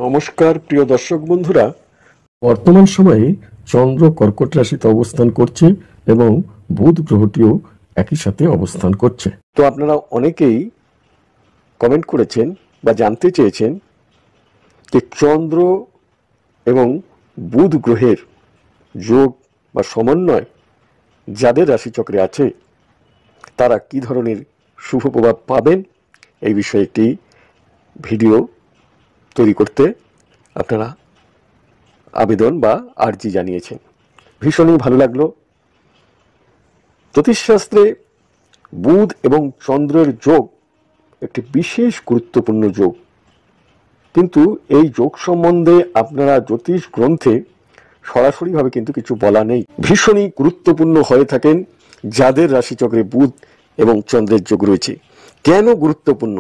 নমস্কার প্রিয় দর্শক বন্ধুরা, বর্তমান সময়ে চন্দ্র কর্কট রাশিতে অবস্থান করছে এবং বুধ গ্রহটিও একই সাথে অবস্থান করছে। তো আপনারা অনেকেই কমেন্ট করেছেন বা জানতে চেয়েছেন যে চন্দ্র এবং বুধ গ্রহের যোগ বা সমন্বয় যাদের রাশিচক্রে আছে তারা কি ধরনের শুভ প্রভাব পাবেন এই বিষয়ে একটি ভিডিও তৈরি করতে আপনারা আবেদন বা আর্জি জানিয়েছেন। ভীষণই ভালো লাগলো। জ্যোতিষশাস্ত্রে বুধ এবং চন্দ্রের যোগ একটি বিশেষ গুরুত্বপূর্ণ যোগ, কিন্তু এই যোগ সম্বন্ধে আপনারা জ্যোতিষ গ্রন্থে সরাসরিভাবে কিন্তু কিছু বলা নেই। ভীষণই গুরুত্বপূর্ণ হয়ে থাকেন যাদের রাশিচক্রে বুধ এবং চন্দ্রের যোগ রয়েছে। কেন গুরুত্বপূর্ণ?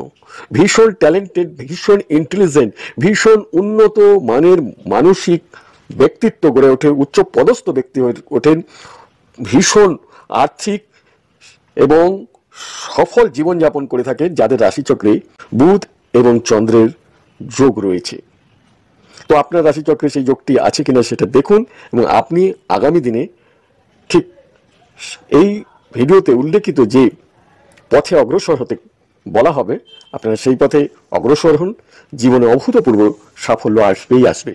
ভীষণ ট্যালেন্টেড, ভীষণ ইন্টেলিজেন্ট, ভীষণ উন্নত মানের মানসিক ব্যক্তিত্ব গড়ে ওঠে, উচ্চ পদস্থ ব্যক্তি হয়ে ওঠেন, ভীষণ আর্থিক এবং সফল জীবনযাপন করে থাকেন যাদের রাশিচক্রে বুধ এবং চন্দ্রের যোগ রয়েছে। তো আপনার রাশিচক্রে সেই যোগটি আছে কিনা সেটা দেখুন এবং আপনি আগামী দিনে ঠিক এই ভিডিওতে উল্লেখিত যে পথে অগ্রসর হতে বলা হবে আপনারা সেই পথে অগ্রসর হন। জীবনে অভূতপূর্ব সাফল্য আসবেই আসবে।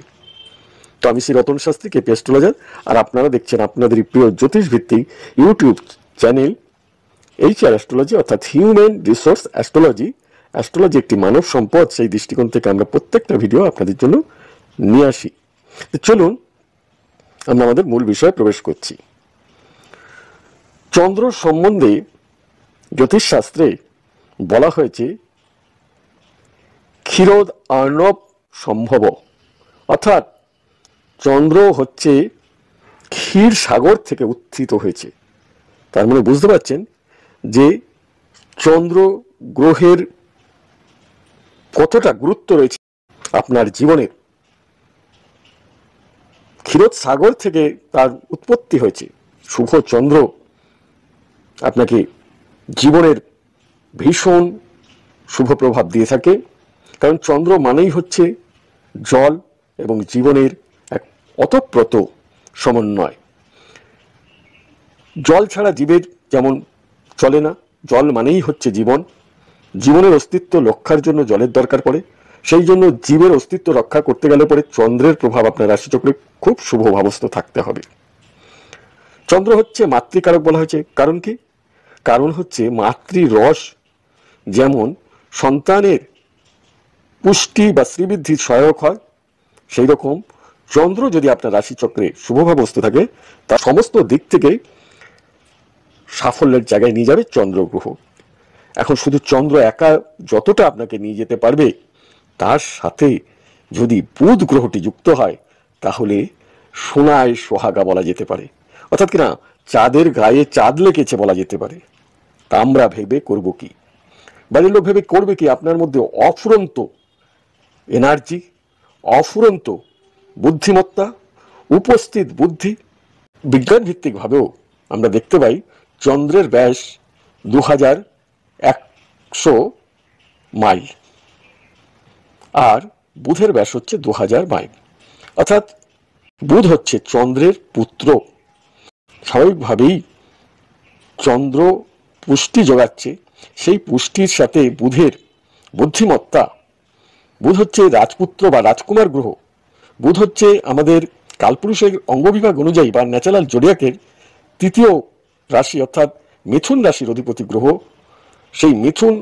তো আমি শ্রী রতন শাস্ত্রী, কেপি অ্যাস্ট্রোলজার, আর আপনারা দেখছেন আপনাদের প্রিয় জ্যোতিষ ভিত্তিক ইউটিউব চ্যানেল HR অ্যাস্ট্রোলজি, অর্থাৎ হিউম্যান রিসোর্স অ্যাস্ট্রোলজি। অ্যাস্ট্রোলজি একটি মানব সম্পদ, সেই দৃষ্টিকোণ থেকে আমরা প্রত্যেকটা ভিডিও আপনাদের জন্য নিয়ে আসি। চলুন আমরা আমাদের মূল বিষয়ে প্রবেশ করছি। চন্দ্র সম্বন্ধে জ্যোতিষশাস্ত্রে বলা হয়েছে ক্ষীরোদ আর্ণব সম্ভব, অর্থাৎ চন্দ্র হচ্ছে ক্ষীর সাগর থেকে উত্থিত হয়েছে। তার মানে বুঝতে পারছেন যে চন্দ্র গ্রহের কতটা গুরুত্ব রয়েছে আপনার জীবনের। ক্ষীরোদ সাগর থেকে তার উৎপত্তি হয়েছে। শুভ চন্দ্র আপনাকে জীবনের ভীষণ শুভ প্রভাব দিয়ে থাকে, কারণ চন্দ্র মানেই হচ্ছে জল এবং জীবনের এক অতপ্রত সমন্বয়। জল ছাড়া জীবের যেমন চলে না, জল মানেই হচ্ছে জীবন। জীবনের অস্তিত্ব রক্ষার জন্য জলের দরকার পড়ে, সেই জন্য জীবের অস্তিত্ব রক্ষা করতে গেলে পরে চন্দ্রের প্রভাব আপনার রাশিচক্রে খুব শুভভাবস্থ থাকতে হবে। চন্দ্র হচ্ছে মাতৃকারক বলা হয়েছে, কারণ কি? কারণ হচ্ছে মাতৃরস যেমন সন্তানের পুষ্টি বা শ্রীবৃদ্ধির সহায়ক হয়, সেই রকম চন্দ্র যদি আপনার রাশিচক্রে শুভভাবস্থ থাকে তার সমস্ত দিক থেকে সাফল্যের জায়গায় নিয়ে যাবে চন্দ্র গ্রহ। এখন শুধু চন্দ্র একা যতটা আপনাকে নিয়ে যেতে পারবে, তার সাথে যদি বুধ গ্রহটি যুক্ত হয় তাহলে সোনায় সোহাগা বলা যেতে পারে, অর্থাৎ কিনা চাঁদের গায়ে চাঁদ লেগেছে বলা যেতে পারে। তা আমরা ভেবে করব কি, বাড়ির লোক ভেবে করবে কি? আপনার মধ্যে অফুরন্ত এনার্জি, অফুরন্ত বুদ্ধিমত্তা, উপস্থিত বুদ্ধি। বিজ্ঞান ভিত্তিক ভাবেও আমরা দেখতে পাই চন্দ্রের ব্যাস 2100 মাইল আর বুধের ব্যাস হচ্ছে 2000 মাইল, অর্থাৎ বুধ হচ্ছে চন্দ্রের পুত্র। স্বাভাবিকভাবেই চন্দ্র পুষ্টি যোগাচ্ছে, সেই পুষ্টির সাথে বুধের বুদ্ধিমত্তা। বুধ হচ্ছে রাজপুত্র বা রাজকুমার গ্রহ। বুধ হচ্ছে আমাদের কালপুরুষের অঙ্গবিভাগ অনুযায়ী বা ন্যাচারাল জোডিয়াকের তৃতীয় রাশি, অর্থাৎ মিথুন রাশির অধিপতি গ্রহ। সেই মিথুন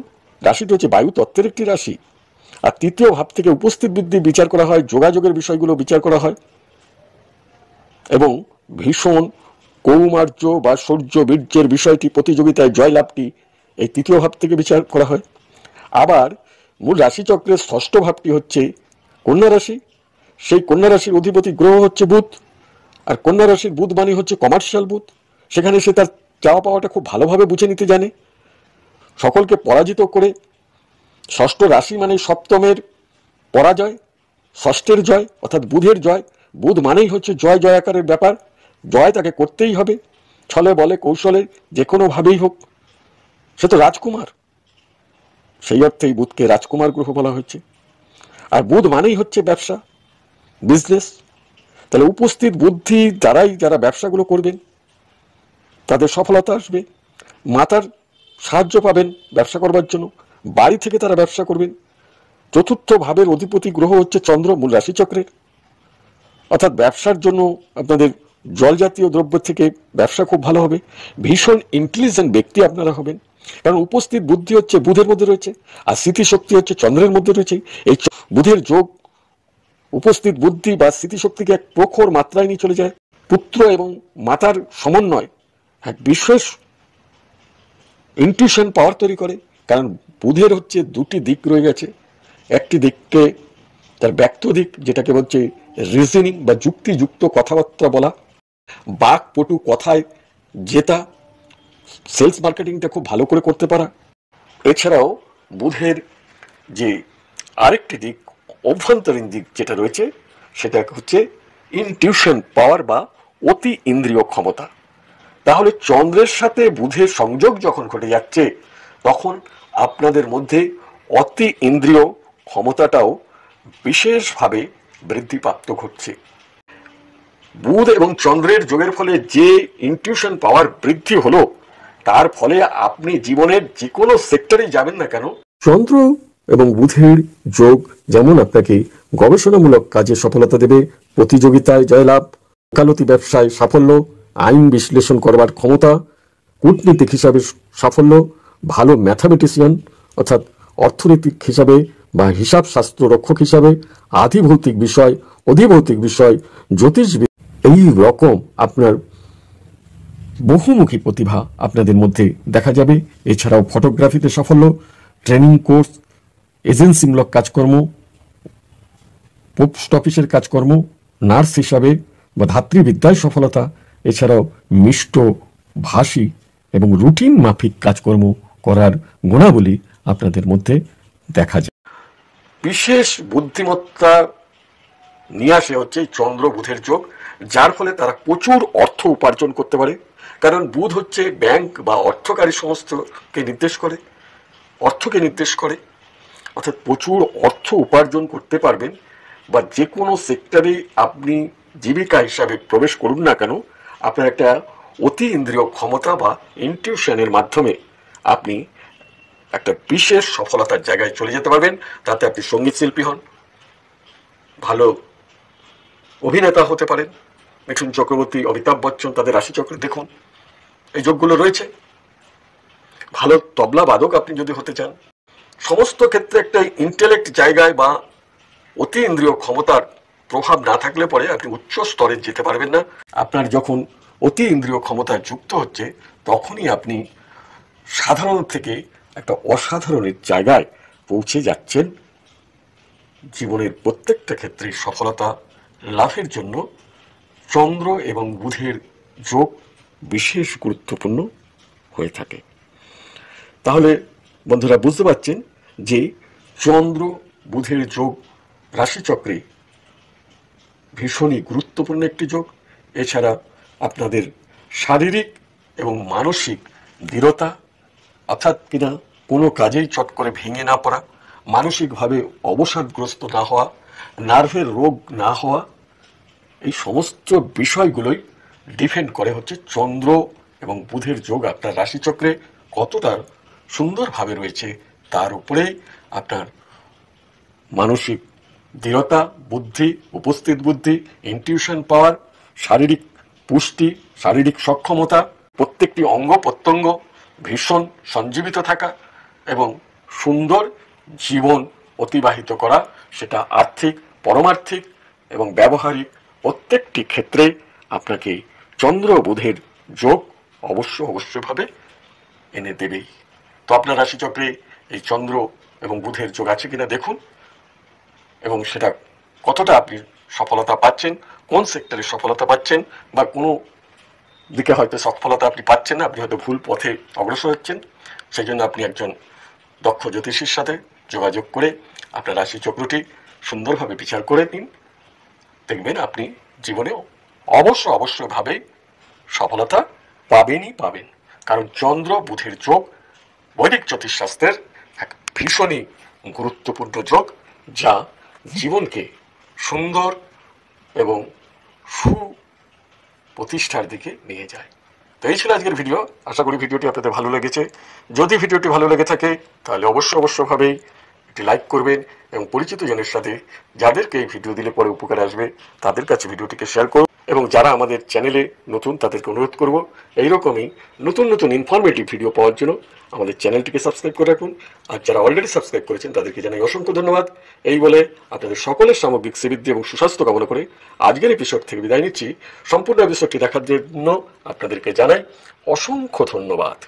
রাশিটি হচ্ছে বায়ু তত্ত্বের একটি রাশি, আর তৃতীয় ভাব থেকে উপস্থিত বৃদ্ধি বিচার করা হয়, যোগাযোগের বিষয়গুলো বিচার করা হয়, এবং ভীষণ কৌমার্য বা সূর্য বীর্যের বিষয়টি, প্রতিযোগিতায় জয়লাভটি এই তৃতীয় ভাব থেকে বিচার করা হয়। আবার মূল রাশিচক্রের ষষ্ঠ ভাবটি হচ্ছে কন্যা রাশি, সেই কন্যা রাশির অধিপতি গ্রহ হচ্ছে বুধ, আর কন্যা রাশির বুধ মানে হচ্ছে কমার্শিয়াল বুধ। সেখানে সে তার চাওয়া পাওয়াটা খুব ভালোভাবে বুঝে নিতে জানে, সকলকে পরাজিত করে। ষষ্ঠ রাশি মানে সপ্তমের পরাজয়, ষষ্ঠের জয় অর্থাৎ বুধের জয়। বুধ মানেই হচ্ছে জয় জয় আকারের ব্যাপার, জয় তাকে করতেই হবে, ছলে বলে কৌশলে যে কোনোভাবেই হোক। সে তো রাজকুমার, সেই অর্থেই বুধকে রাজকুমার গ্রহ বলা হয়েছে। আর বুধ মানেই হচ্ছে ব্যবসা, বিজনেস। তাহলে উপস্থিত বুদ্ধি দ্বারাই যারা ব্যবসাগুলো করবেন তাদের সফলতা আসবে। মাতার সাহায্য পাবেন ব্যবসা করবার জন্য, বাড়ি থেকে তারা ব্যবসা করবেন। চতুর্থ ভাবের অধিপতি গ্রহ হচ্ছে চন্দ্র মূল রাশি চক্রের, অর্থাৎ ব্যবসার জন্য আপনাদের জল জাতীয় দ্রব্য থেকে ব্যবসা খুব ভালো হবে। ভীষণ ইন্টেলিজেন্ট ব্যক্তি আপনারা হবেন, কারণ উপস্থিত বুদ্ধি হচ্ছে বুধের মধ্যে রয়েছে, আর স্মৃতিশক্তি হচ্ছে চন্দ্রের মধ্যে রয়েছে। এই বুধের যোগ উপস্থিত বুদ্ধি বা স্মৃতিশক্তিকে এক প্রখর মাত্রায় নিয়ে চলে যায়। পুত্র এবং মাতার সমন্বয় এক বিশেষ ইনটিউশন পাওয়ার তৈরি করে, কারণ বুধের হচ্ছে দুটি দিক রয়ে গেছে। একটি দিককে তার ব্যক্ত দিক, যেটাকে বলছে রিজনিং বা যুক্তিযুক্ত কথাবার্তা বলা, বাক পটু, কথায় জেতা, সেলস মার্কেটিংটা খুব ভালো করে করতে পারা। এছাড়াও বুধের যে আরেকটি দিক, অভ্যন্তরীণ দিক যেটা রয়েছে, সেটা হচ্ছে ইনটিউশন পাওয়ার বা অতি ইন্দ্রিয় ক্ষমতা। তাহলে চন্দ্রের সাথে বুধের সংযোগ যখন ঘটে যাচ্ছে, তখন আপনাদের মধ্যে অতি ইন্দ্রিয় ক্ষমতাটাও বিশেষভাবে বৃদ্ধিপ্রাপ্ত ঘটছে। বুধ এবং চন্দ্রের যোগের ফলে যে ইনটিউশন পাওয়ার বৃদ্ধি হলো, তার ফলে আপনি জীবনের যে কোনো সেক্টরে যাবেন না কেন, চন্দ্র এবং বুধের যোগ যেমন আপনাকে গবেষণামূলক কাজে সফলতা দেবে, প্রতিযোগিতায় জয়লাভ, ওকালতি ব্যবসায় সাফল্য, আইন বিশ্লেষণ করবার ক্ষমতা, কূটনীতিক হিসাবে সাফল্য, ভালো ম্যাথামেটিশিয়ান অর্থাৎ অর্থনৈতিক হিসাবে বা হিসাব শাস্ত্র রক্ষক হিসাবে, আধিভৌতিক বিষয়, অধিভৌতিক বিষয়, জ্যোতিষবিদ, এই রকম আপনার বহুমুখী প্রতিভা আপনাদের মধ্যে দেখা যাবে। এছাড়াও ফটোগ্রাফিতে সাফল্য, ট্রেনিং কোর্স, এজেন্সিমূলক কাজকর্ম, পোস্ট অফিসের কাজকর্ম, নার্স হিসাবে বা ধাত্রীবিদ্যায় সফলতা, এছাড়াও মিষ্ট ভাষী এবং রুটিন মাফিক কাজকর্ম করার গুণাবলী আপনাদের মধ্যে দেখা যায়। বিশেষ বুদ্ধিমত্তা নিয়ে আসে হচ্ছে চন্দ্র বুধের যোগ, যার ফলে তারা প্রচুর অর্থ উপার্জন করতে পারে। কারণ বুধ হচ্ছে ব্যাংক বা অর্থকারী সংস্থাকে নির্দেশ করে, অর্থকে নির্দেশ করে, অর্থাৎ প্রচুর অর্থ উপার্জন করতে পারবেন। বা যে কোনো সেক্টরে আপনি জীবিকা হিসাবে প্রবেশ করুন না কেন, আপনার একটা অতি ইন্দ্রিয় ক্ষমতা বা ইনটিউশনের মাধ্যমে আপনি একটা বিশেষ সফলতার জায়গায় চলে যেতে পারবেন। তাতে আপনি সঙ্গীত শিল্পী হন, ভালো অভিনেতা হতে পারেন। মিঠুন চক্রবর্তী, অমিতাভ বচ্চন, তাদের রাশিচক্রে দেখুন এই যোগগুলো রয়েছে। ভালো তবলা বাদক আপনি যদি হতে চান, সমস্ত ক্ষেত্রে একটা ইন্টেলেক্ট জায়গায় বা অতি ইন্দ্রিয় ক্ষমতার প্রভাব না থাকলে পরে আপনি উচ্চ স্তরে যেতে পারবেন না। আপনার যখন অতি ইন্দ্রিয় ক্ষমতা যুক্ত হচ্ছে, তখনই আপনি সাধারণ থেকে একটা অসাধারণের জায়গায় পৌঁছে যাচ্ছেন। জীবনের প্রত্যেকটা ক্ষেত্রে সফলতা লাভের জন্য চন্দ্র এবং বুধের যোগ বিশেষ গুরুত্বপূর্ণ হয়ে থাকে। তাহলে বন্ধুরা বুঝতে পারছেন যে চন্দ্র বুধের যোগ রাশিচক্রে ভীষণই গুরুত্বপূর্ণ একটি যোগ। এছাড়া আপনাদের শারীরিক এবং মানসিক দৃঢ়তা, অর্থাৎ কিনা কোনো কাজেই চট করে ভেঙে না পড়া, মানসিকভাবে অবসাদগ্রস্ত না হওয়া, নার্ভের রোগ না হওয়া, এই সমস্ত বিষয়গুলোই ডিপেন্ড করে হচ্ছে চন্দ্র এবং বুধের যোগ আপনার রাশিচক্রে কতটা সুন্দরভাবে রয়েছে তার উপরেই আপনার মানসিক দৃঢ়তা, বুদ্ধি, উপস্থিত বুদ্ধি, ইনটিউশন পাওয়ার, শারীরিক পুষ্টি, শারীরিক সক্ষমতা, প্রত্যেকটি অঙ্গ প্রত্যঙ্গ ভীষণ সঞ্জীবিত থাকা এবং সুন্দর জীবন অতিবাহিত করা, সেটা আর্থিক, পরমার্থিক এবং ব্যবহারিক প্রত্যেকটি ক্ষেত্রে আপনাকে চন্দ্র বুধের যোগ অবশ্যভাবে এনে দেবেই। তো আপনার রাশিচক্রে এই চন্দ্র এবং বুধের যোগ আছে কিনা দেখুন, এবং সেটা কতটা আপনি সফলতা পাচ্ছেন, কোন সেক্টরে সফলতা পাচ্ছেন, বা কোনো দিকে হয়তো সফলতা আপনি পাচ্ছেন না, আপনি হয়তো ভুল পথে অগ্রসর হচ্ছেন। সেই জন্য আপনি একজন দক্ষ জ্যোতিষীর সাথে যোগাযোগ করে আপনার রাশিচক্রটি সুন্দরভাবে বিচার করে নিন। দেখবেন আপনি জীবনে অবশ্যভাবে সফলতা পাবেন। কারণ চন্দ্র বুধের যোগ বৈদিক জ্যোতিষশাস্ত্রের এক ভীষণই গুরুত্বপূর্ণ যোগ, যা জীবনকে সুন্দর এবং সুপ্রতিষ্ঠার দিকে নিয়ে যায়। তো এই ছিল আজকের ভিডিও। আশা করি ভিডিওটি আপনাদের ভালো লেগেছে। যদি ভিডিওটি ভালো লেগে থাকে তাহলে অবশ্যভাবেই একটি লাইক করবেন এবং পরিচিত জনের সাথে, যাদেরকে এই ভিডিও দিলে পরে উপকার আসবে, তাদের কাছে ভিডিওটিকে শেয়ার করুন। এবং যারা আমাদের চ্যানেলে নতুন তাদেরকে অনুরোধ করব এইরকমই নতুন ইনফরমেটিভ ভিডিও পাওয়ার জন্য আমাদের চ্যানেলটিকে সাবস্ক্রাইব করে রাখুন। আর যারা অলরেডি সাবস্ক্রাইব করেছেন তাদেরকে জানাই অসংখ্য ধন্যবাদ। এই বলে আপনাদের সকলের সামগ্রিক শ্রীবৃদ্ধি এবং সুস্বাস্থ্য কামনা করে আজকের এপিসোড থেকে বিদায় নিচ্ছি। সম্পূর্ণ এপিসোডটি দেখার জন্য আপনাদেরকে জানাই অসংখ্য ধন্যবাদ।